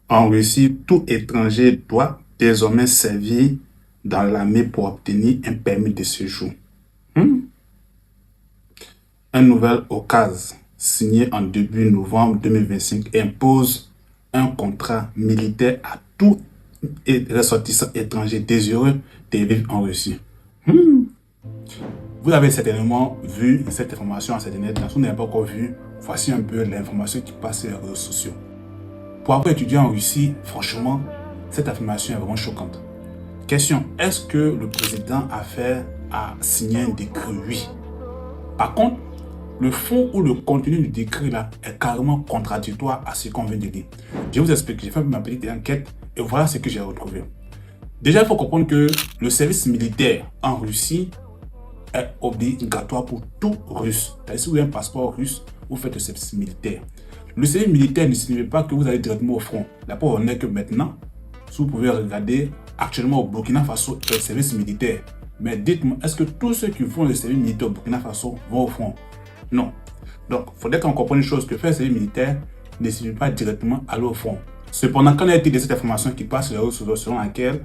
En Russie, tout étranger doit désormais servir dans l'armée pour obtenir un permis de séjour. Un nouvel occasion signé en début novembre 2025 impose un contrat militaire à tout ressortissant étranger désireux de vivre en Russie. Vous avez certainement vu cette information sur Internet. Si vous n'avez pas encore vu, voici un peu l'information qui passe sur les réseaux sociaux. Pour avoir étudié en Russie, franchement, cette affirmation est vraiment choquante. Question, est-ce que le président a signé un décret? Oui. Par contre, le fond ou le contenu du décret là est carrément contradictoire à ce qu'on vient de dire. Je vous explique, j'ai fait ma petite enquête et voilà ce que j'ai retrouvé. Déjà, il faut comprendre que le service militaire en Russie est obligatoire pour tout Russe. C'est-à-dire, si vous avez un passeport russe, vous faites le service militaire. Le service militaire ne signifie pas que vous allez directement au front. La preuve en est que maintenant, si vous pouvez regarder, actuellement au Burkina Faso, le service militaire. Mais dites-moi, est-ce que tous ceux qui font le service militaire au Burkina Faso vont au front? Non. Donc, il faudrait qu'on comprenne une chose, que faire le service militaire ne signifie pas directement aller au front. Cependant, quand on a été de cette information qui passe sur les réseaux sociaux selon laquelle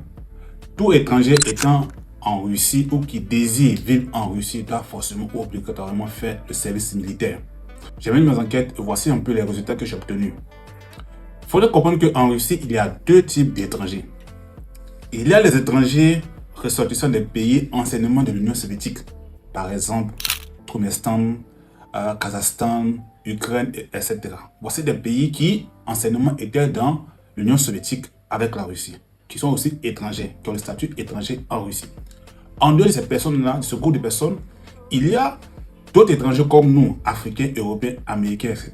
tout étranger étant en Russie ou qui désire vivre en Russie doit forcément ou obligatoirement faire le service militaire. J'ai mené mes enquêtes et voici un peu les résultats que j'ai obtenus. Il faudrait comprendre qu'en Russie, il y a deux types d'étrangers. Il y a les étrangers ressortissant des pays anciennement de l'Union soviétique, par exemple Turkménistan, Kazakhstan, Ukraine, etc. Voici des pays qui anciennement étaient dans l'Union soviétique avec la Russie, qui sont aussi étrangers, qui ont le statut étranger en Russie. En dehors de ces personnes-là, de ce groupe de personnes, il y a d'autres étrangers comme nous, Africains, Européens, Américains, etc.,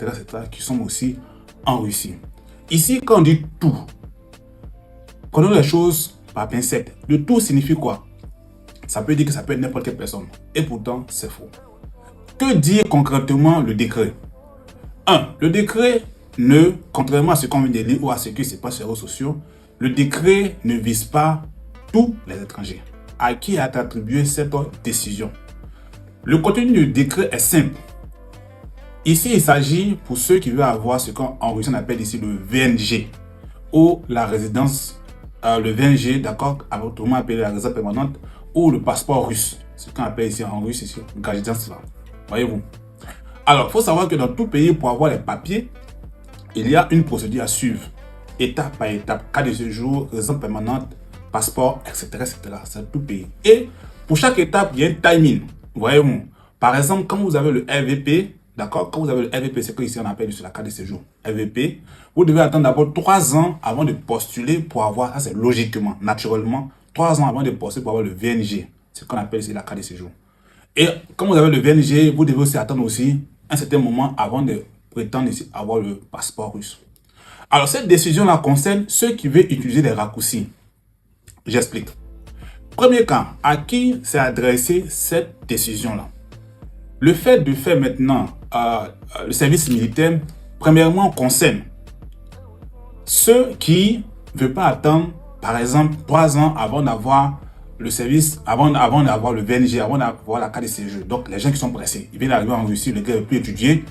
qui sont aussi en Russie. Ici, quand on dit tout, prenons les choses par pincette. Le tout signifie quoi? Ça peut dire que ça peut être n'importe quelle personne. Et pourtant, c'est faux. Que dit concrètement le décret? 1. Le décret contrairement à ce qu'on vient de lire ou à ce qui se passe sur les réseaux sociaux, le décret ne vise pas tous les étrangers. À qui a été attribué cette décision? Le contenu du décret est simple. Ici, il s'agit pour ceux qui veulent avoir ce qu'en Russie on appelle ici le VNG ou la résidence, le VNG, d'accord, autrement appelé la résidence permanente ou le passeport russe, ce qu'on appelle ici en russe, ici, résidence là. Voyez-vous? Alors, il faut savoir que dans tout pays, pour avoir les papiers, il y a une procédure à suivre, étape par étape, cas de séjour, résidence permanente, passeport, etc., etc. C'est tout pays. Et pour chaque étape, il y a un timing. Voyez-vous? Par exemple, quand vous avez le RVP, d'accord, quand vous avez le RVP, c'est que ici on appelle sur la carte de séjour RVP, vous devez attendre d'abord 3 ans avant de postuler pour avoir, ça c'est logiquement, naturellement, 3 ans avant de postuler pour avoir le VNG, c'est ce qu'on appelle ici la carte de séjour. Et quand vous avez le VNG, vous devez aussi attendre aussi un certain moment avant de prétendre ici avoir le passeport russe. Alors cette décision-là concerne ceux qui veulent utiliser les raccourcis. J'explique. Premier cas, à qui s'est adressée cette décision-là? Le fait de faire maintenant le service militaire, premièrement, concerne ceux qui ne veulent pas attendre, par exemple, 3 ans avant d'avoir le service, avant d'avoir le VNG, avant d'avoir la carte de séjour. Donc, les gens qui sont pressés, ils viennent d'arriver en Russie, le gars ne veut plus étudier.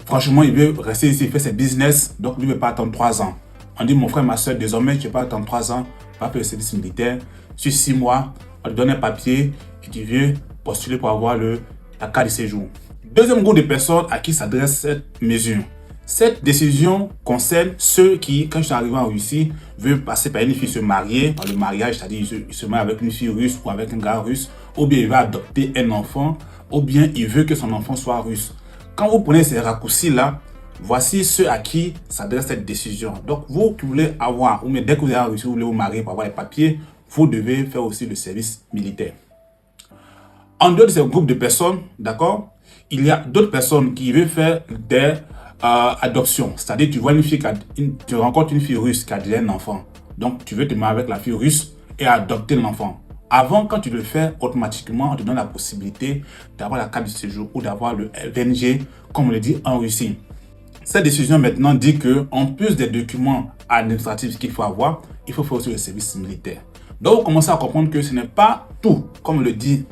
Franchement, il veut rester ici, il fait ses business, donc il ne veut pas attendre 3 ans. On dit, mon frère, ma soeur, désormais, tu ne veux pas attendre 3 ans, pas faire le service militaire. Sur 6 mois, on te donne un papier et tu viens postuler pour avoir la carte de séjour. Deuxième groupe de personnes à qui s'adresse cette mesure. Cette décision concerne ceux qui, quand ils sont arrivés en Russie, veulent passer par une fille se marier, par le mariage, c'est-à-dire il se marie avec une fille russe ou avec un gars russe, ou bien il va adopter un enfant, ou bien il veut que son enfant soit russe. Quand vous prenez ces raccourcis-là, voici ceux à qui s'adresse cette décision. Donc, vous qui voulez avoir, ou bien dès que vous êtes en Russie, vous voulez vous marier pour avoir les papiers, vous devez faire aussi le service militaire. En dehors de ce groupe de personnes, d'accord, il y a d'autres personnes qui veulent faire des adoptions. C'est-à-dire, tu vois une fille, tu rencontres une fille russe qui a déjà un enfant. Donc, tu veux te marier avec la fille russe et adopter l'enfant. Avant, quand tu le fais, automatiquement, on te donne la possibilité d'avoir la carte de séjour ou d'avoir le VNG, comme on le dit en Russie. Cette décision maintenant dit que, en plus des documents administratifs qu'il faut avoir, il faut faire aussi le service militaire. Donc, vous commencez à comprendre que ce n'est pas tout, comme le dit,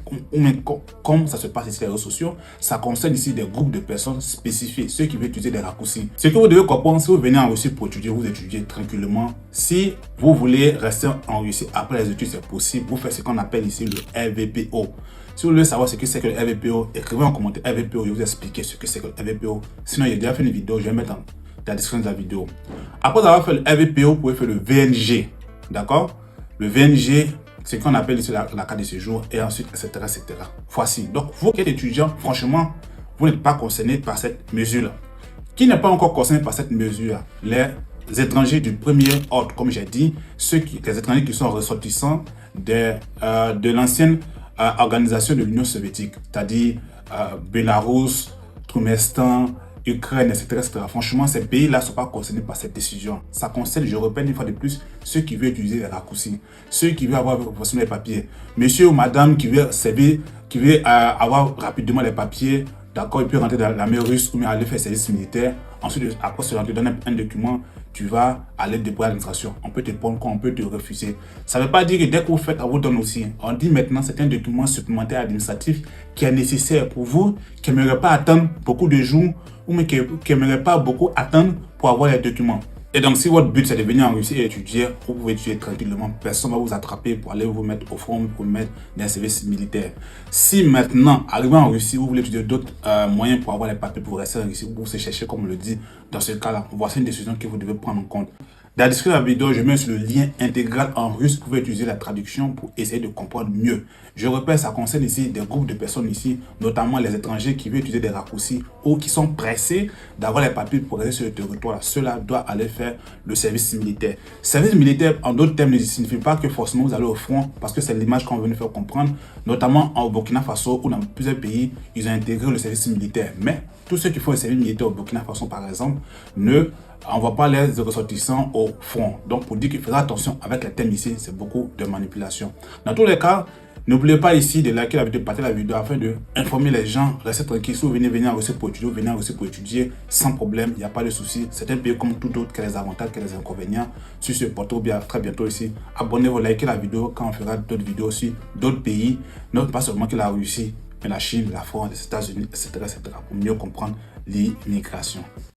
comme ça se passe ici sur les réseaux sociaux. Ça concerne ici des groupes de personnes spécifiques, ceux qui veulent utiliser des raccourcis. Ce que vous devez comprendre, si vous venez en Russie pour étudier, vous étudiez tranquillement. Si vous voulez rester en Russie après les études, c'est possible. Vous faites ce qu'on appelle ici le RVPO. Si vous voulez savoir ce que c'est que le RVPO, écrivez en commentaire RVPO, je vais vous expliquer ce que c'est que le RVPO. Sinon, j'ai déjà fait une vidéo, je vais mettre dans la description de la vidéo. Après avoir fait le RVPO, vous pouvez faire le VNG. D'accord? Le VNG, c'est ce qu'on appelle ici la carte de séjour, et ensuite, etc., etc. Voici. Donc, vous qui êtes étudiant, franchement, vous n'êtes pas concerné par cette mesure-là. Qui n'est pas encore concerné par cette mesure? Les étrangers du premier ordre, comme j'ai dit, les étrangers qui sont ressortissants de l'ancienne organisation de l'Union soviétique, c'est-à-dire Bélarus, Turkménistan, Ukraine, etc., etc. Franchement, ces pays-là ne sont pas concernés par cette décision. Ça concerne, je répète une fois de plus, ceux qui veulent utiliser les raccourcis, ceux qui veulent avoir forcément les papiers. Monsieur ou madame qui veut servir, qui veut avoir rapidement les papiers, d'accord, il peut rentrer dans l'armée russe ou bien aller faire service militaire. Ensuite, après cela, on te donne un document, tu vas aller déposer à l'administration. On peut te prendre compte, on peut te refuser. Ça ne veut pas dire que dès que vous faites, on vous donne aussi. On dit maintenant, c'est un document supplémentaire administratif qui est nécessaire pour vous, qui n'aimerait pas attendre beaucoup de jours ou mais qui n'aimerait pas beaucoup attendre pour avoir les documents. Et donc, si votre but c'est de venir en Russie et étudier, vous pouvez étudier tranquillement. Personne ne va vous attraper pour aller vous mettre au front, pour vous mettre dans un service militaire. Si maintenant, arrivé en Russie, vous voulez étudier d'autres moyens pour avoir les papiers pour rester en Russie, pour se chercher, comme on le dit, dans ce cas-là, voici une décision que vous devez prendre en compte. Dans la description de la vidéo, je mets sur le lien intégral en russe. Vous pouvez utiliser la traduction pour essayer de comprendre mieux. Je répète, ça concerne ici des groupes de personnes ici, notamment les étrangers qui veulent utiliser des raccourcis ou qui sont pressés d'avoir les papiers pour rester sur le territoire. Cela doit aller faire le service militaire. Service militaire, en d'autres termes, ne signifie pas que forcément vous allez au front, parce que c'est l'image qu'on veut nous faire comprendre, notamment au Burkina Faso ou dans plusieurs pays, ils ont intégré le service militaire. Mais tous ceux qui font le service militaire au Burkina Faso, par exemple, on ne voit pas les ressortissants au front. Donc, pour dire qu'il faudra attention avec les thèmes ici, c'est beaucoup de manipulation. Dans tous les cas, n'oubliez pas ici de liker la vidéo, de partager la vidéo afin d'informer les gens. Restez tranquille. Si vous venez en Russie pour étudier, vous venez en Russie pour étudier sans problème. Il n'y a pas de souci. C'est un pays comme tout autre qui a les avantages, qui a les inconvénients. Sur ce, portez-vous bien très bientôt ici. Abonnez-vous, likez la vidéo quand on fera d'autres vidéos sur d'autres pays. Non pas seulement que la Russie, mais la Chine, la France, les États-Unis, etc., etc. pour mieux comprendre l'immigration.